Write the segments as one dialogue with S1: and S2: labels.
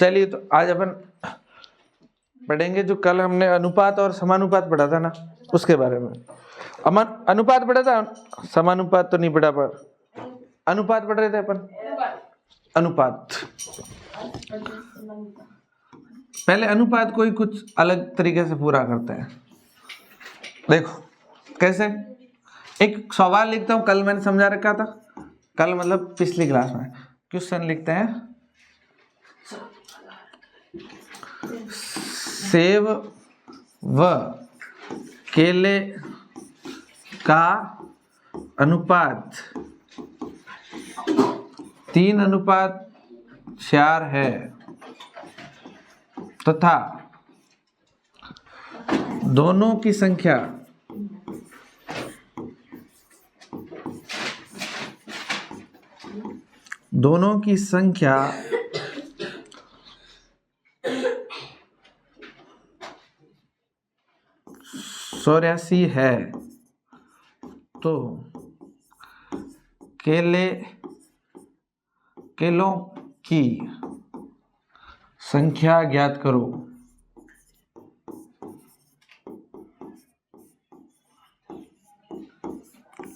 S1: चलिए तो आज अपन पढ़ेंगे जो कल हमने अनुपात और समानुपात पढ़ा था ना, उसके बारे में। अनुपात पढ़ा था, समानुपात तो नहीं पढ़ा, पर अनुपात पढ़ रहे थे अपन। अनुपात, पहले अनुपात को ही कुछ अलग तरीके से पूरा करते हैं। देखो कैसे, एक सवाल लिखता हूं, कल मैंने समझा रखा था, कल मतलब पिछली क्लास में। क्वेश्चन लिखते हैं, सेब व केले का अनुपात 3:4 है तथा दोनों की संख्या चौरासी है, तो केलों की संख्या ज्ञात करो।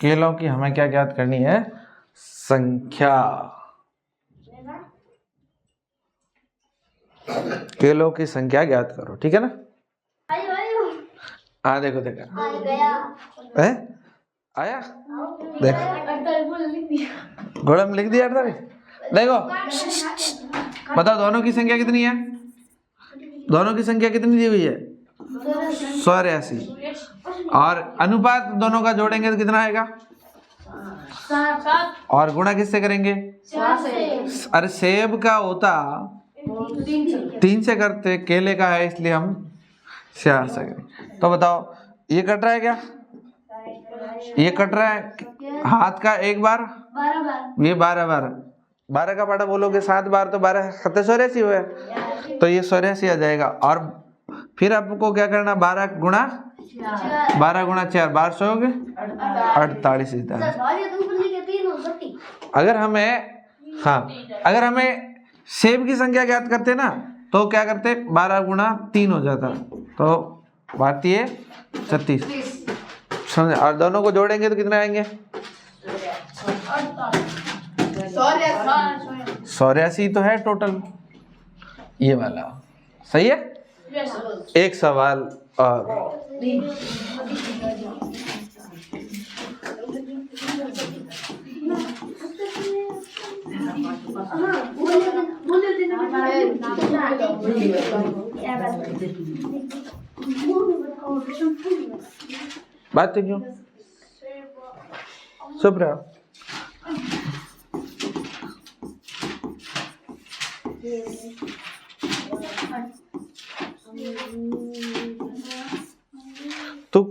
S1: केलों की हमें क्या ज्ञात करनी है? संख्या। केलों की संख्या ज्ञात करो, ठीक है ना? हाँ देखो देखा है, आया देख, घोड़ा में लिख दिया था। देखो बताओ दोनों की संख्या कितनी है? दोनों की संख्या कितनी दी हुई है? 84। और अनुपात दोनों का जोड़ेंगे तो कितना आएगा? 7। और गुणा किससे करेंगे? 4 से। अरे सेब का होता 3 से करते, केले का है इसलिए हम 4 से करेंगे। तो बताओ ये कट रहा है क्या? ये कट रहा है हाथ का एक बार, ये 12 बार, 12 का पाठा बोलोगे 7 बार, तो 12 84 हुए, तो ये 84 आ जाएगा। और फिर आपको क्या करना? 12 गुणा 4, 1200 हो गए 48। अगर हमें सेब की संख्या ज्ञात करते ना, तो क्या करते? 12 गुणा 3 हो जाता, तो भारतीय 36। समझे? और दोनों को जोड़ेंगे तो कितने आएंगे? 84 तो है टोटल, ये वाला सही है। एक सवाल और, बात तो क्यों चुप रहा? तो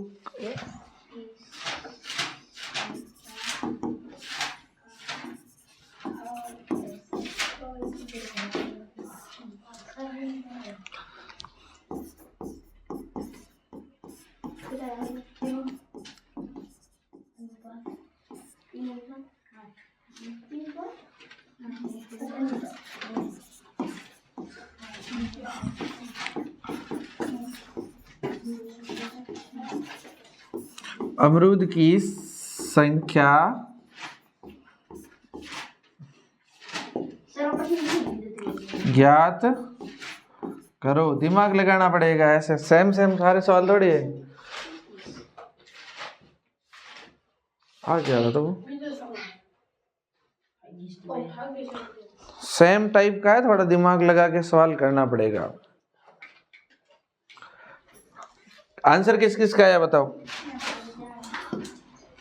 S1: अमरूद की संख्या ज्ञात करो। दिमाग लगाना पड़ेगा, ऐसे सेम सारे सवाल थोड़ी है। आ गया तो सेम टाइप का है, थोड़ा दिमाग लगा के सवाल करना पड़ेगा। आंसर किस किस का आया बताओ?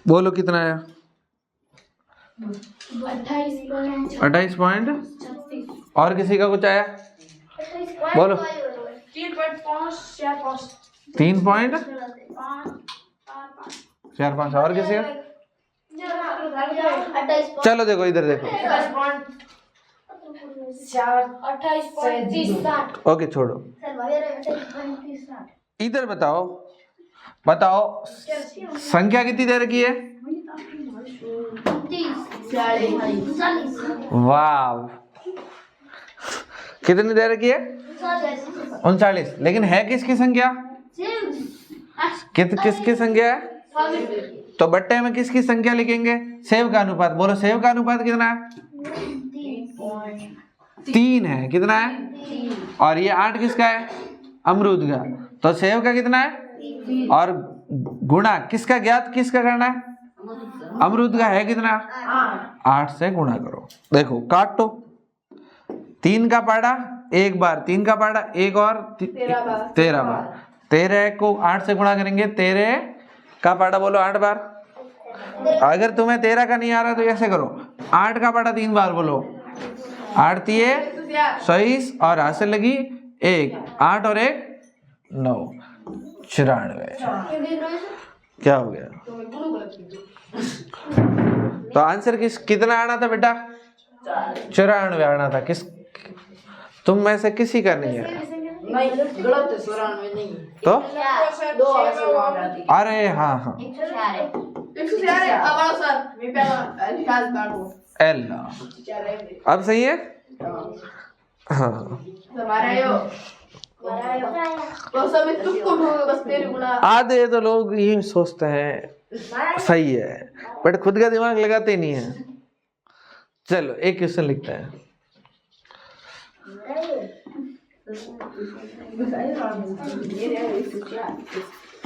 S1: बोलो कितना आया? 28 पॉइंट। और किसी का कुछ आया? बोलो। 3.45। और किसी का? चलो देखो इधर देखो। 28.30। ओके छोड़ो, इधर बताओ संख्या कितनी दे रखी है? वाह, कितनी दे रखी है? 39। लेकिन है किसकी संख्या? किसकी संख्या है? तो बट्टे में किसकी संख्या लिखेंगे? सेब का अनुपात। बोलो सेब का अनुपात कितना है? 3 है। कितना है? और ये 8 किसका है? अमरूद का। तो सेब का कितना है? और गुणा किसका ज्ञात किसका करना है? अमरूद का है कितना? 8 से गुणा करो। देखो काटो। 3 का पाड़ा एक बार, 3 का पाड़ा एक और 13 बार। 13 को 8 से गुणा करेंगे, 13 का पाड़ा बोलो 8 बार। अगर तुम्हें 13 का नहीं आ रहा तो ऐसे करो, 8 का पाड़ा 3 बार बोलो। 8 तिये 26 और हाथ से लगी 1, 8 और 1 9, 94। क्या हो गया? तो आंसर कितना आना था बेटा? 94 आना था। तुम में से किसी का नहीं है?
S2: नहीं, गलत है, 94 नहीं है।
S1: तो
S2: 2
S1: अरे हाँ हाँ,
S2: 104 है। अब आओ सर, मैं पहला रिकाज काटो।
S1: एल अब सही है। हाँ
S2: हमारा यो बस मैं तुक्को ढूंढूंगा, बस तेरे गुना।
S1: आधे तो लोग ये सोचते हैं सही है, बट खुद का दिमाग लगाते नहीं है। चलो एक क्वेश्चन लिखते हैं।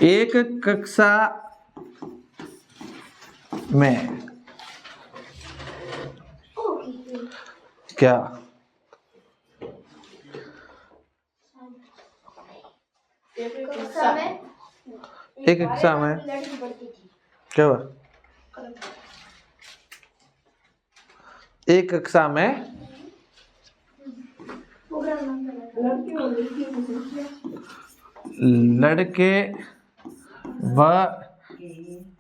S1: एक कक्षा में क्या एक कक्षा में क्या हुआ? एक कक्षा में लड़के व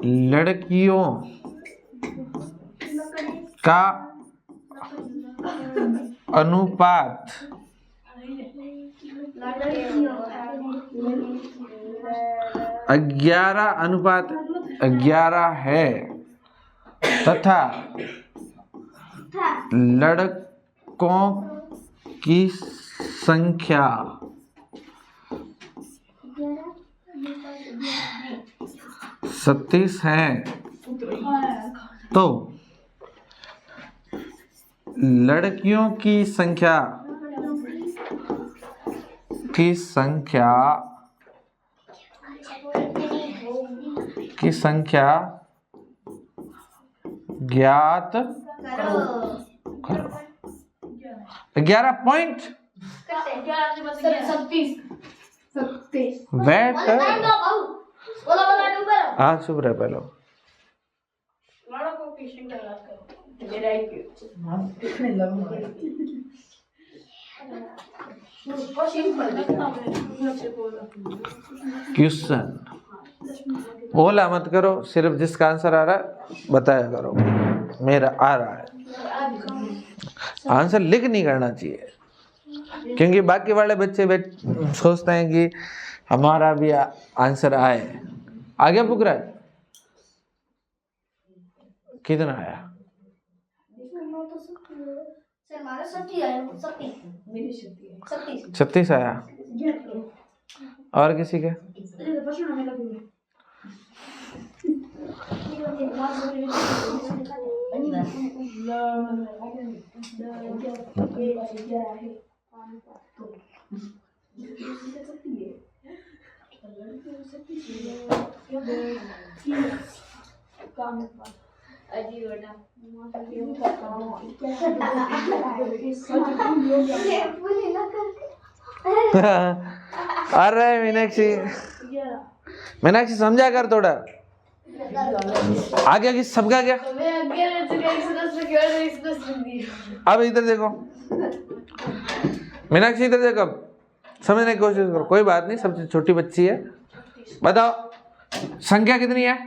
S1: लड़कियों का अनुपात 11:11 है तथा लड़कों की संख्या 37 है, तो लड़कियों की संख्या ज्ञात करो। 11 पॉइंट वेट। हाँ चुप रहे पहले। क्वेश्चन बोला मत करो, सिर्फ जिसका आंसर आ रहा है बताया करो। मेरा आ रहा है, आंसर लिख नहीं करना चाहिए, क्योंकि बाकी वाले बच्चे सोचते हैं कि हमारा भी आंसर आए। आ गया पुकराज? कितना आया? 36 आया। और किसी के? अरे मीनाक्षी समझा कर थोड़ा। आ गया कि सबका गया? अब इधर देखो मीनाक्षी, इधर देखो, समझने की कोशिश करो। कोई बात नहीं, सबसे छोटी बच्ची है। बताओ संख्या कितनी है?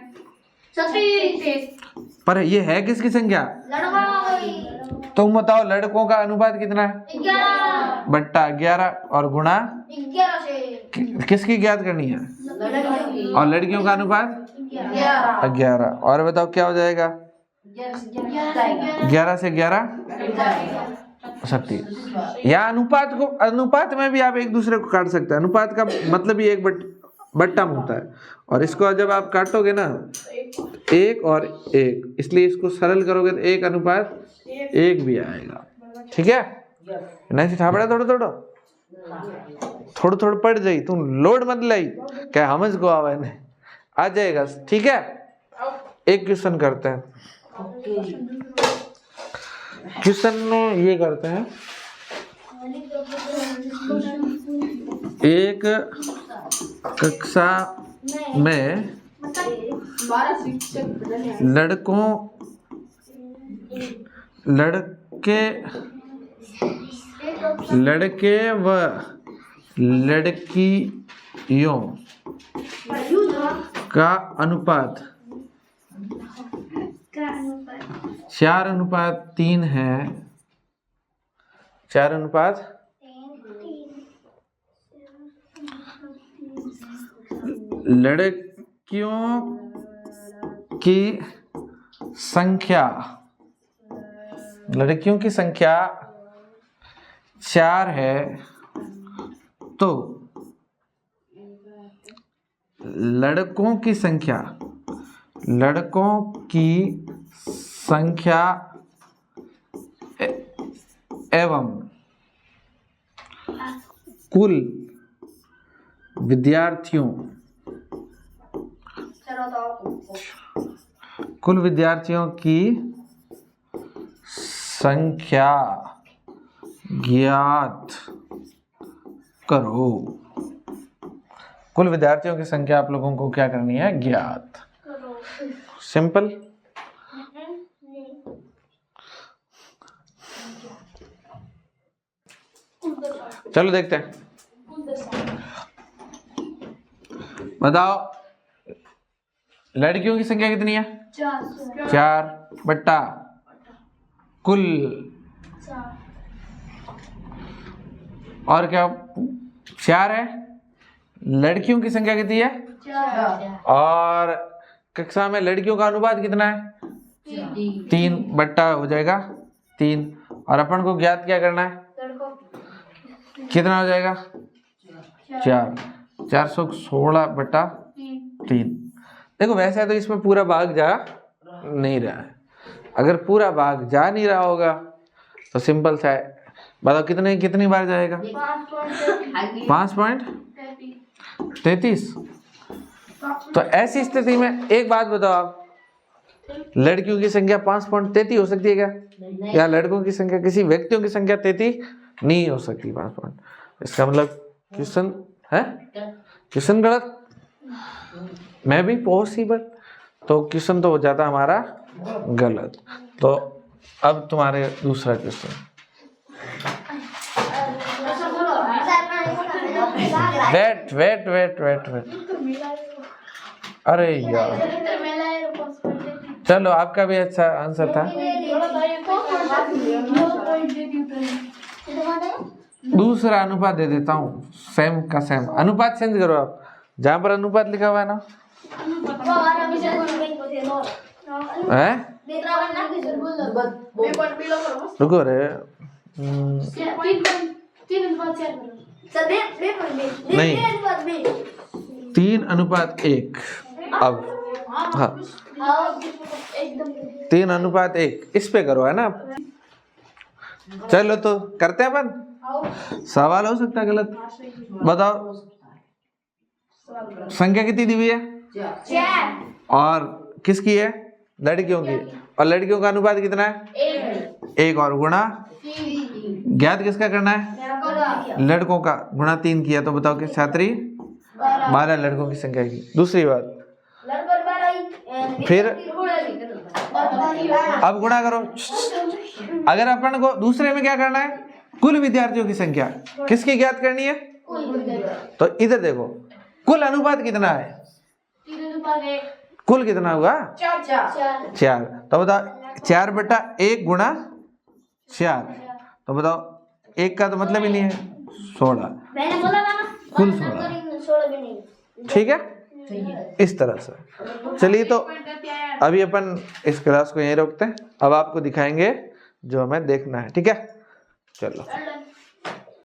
S2: 36।
S1: पर ये है किसकी संख्या? तुम बताओ लड़कों का अनुपात कितना है?
S2: 11
S1: बट्टा 11 और गुणा
S2: 11 से
S1: किसकी ज्ञात करनी है? और लड़कियों का अनुपात 11। और बताओ क्या हो जाएगा? 11 से 11 सकती है। या अनुपात को, अनुपात में भी आप एक दूसरे को काट सकते हैं। अनुपात का मतलब ही एक बट्टा में होता है, और इसको जब आप काटोगे ना 1 और 1, इसलिए इसको सरल करोगे तो 1 अनुपात 1 भी आएगा। ठीक है, नहीं ठापड़ा थोड़ा थोड़ा पड़ जाई, तुम लोड मत लाई क्या समझ को आवे ने आ जाएगा। ठीक है, एक क्वेश्चन करते हैं। क्वेश्चन में ये करते हैं, एक कक्षा में लड़के व लड़कियों का अनुपात 4:3 है। 4:3 लड़कियों की संख्या 4 है, तो लड़कों की संख्या एवं कुल विद्यार्थियों की संख्या ज्ञात करो। कुल विद्यार्थियों की संख्या आप लोगों को क्या करनी है? ज्ञात। सिंपल। चलो देखते हैं, बताओ लड़कियों की संख्या कितनी है? 4 बट्टा कुल, और क्या 4 है। लड़कियों की संख्या कितनी है?
S2: 4।
S1: और कक्षा में लड़कियों का अनुपात कितना है? 3 बट्टा हो जाएगा 3, और अपन को ज्ञात क्या करना है? कितना हो जाएगा? 4। 416 बट्टा 3। देखो वैसे तो इसमें पूरा भाग जा नहीं रहा है, अगर पूरा भाग जा नहीं रहा होगा तो सिंपल सा है, बताओ कितनी बार जाएगा? 5.33। तो ऐसी स्थिति में एक बात बताओ आप, लड़कियों की संख्या 5.33 हो सकती है क्या? या लड़कों की संख्या, किसी व्यक्तियों की संख्या 33 नहीं हो सकती 5. इसका मतलब क्वेश्चन है, क्वेश्चन गलत मैं भी पॉसिबल, तो क्वेश्चन तो हो जाता हमारा गलत। तो अब तुम्हारे दूसरा क्वेश्चन। वेट। अरे यार, चलो आपका भी अच्छा आंसर था। दूसरा अनुपात दे देता हूँ, सेम का सेम अनुपात चेंज करो आप, जहाँ पर अनुपात लिखा हुआ है ना है, रुको रे, नहीं 3:1। अब हाँ 3:1 इस पे करो है ना। चलो तो करते हैं अपन, सवाल हो सकता है गलत। बताओ संख्या कितनी दी हुई है? 4। और किसकी है? लड़कियों की। और लड़कियों का अनुपात कितना है? 1 और गुणा, ज्ञात किसका करना है? लड़कों का। गुणा 3 किया तो बताओ किस छात्री? 12 लड़कों की संख्या की। दूसरी बात, फिर अब गुणा करो। अगर अपन को दूसरे में क्या करना है? कुल विद्यार्थियों की संख्या किसकी ज्ञात करनी है? तो इधर देखो कुल अनुपात कितना है? कुल कितना हुआ? 4। तो बताओ 4/1 गुणा 4, तो बताओ 1 का तो मतलब ही नहीं है 16, कुल 16। ठीक है, इस तरह से। चलिए तो अभी अपन इस क्लास को यहीं रोकते हैं, अब आपको दिखाएंगे जो हमें देखना है। ठीक है। चलो
S2: Well done.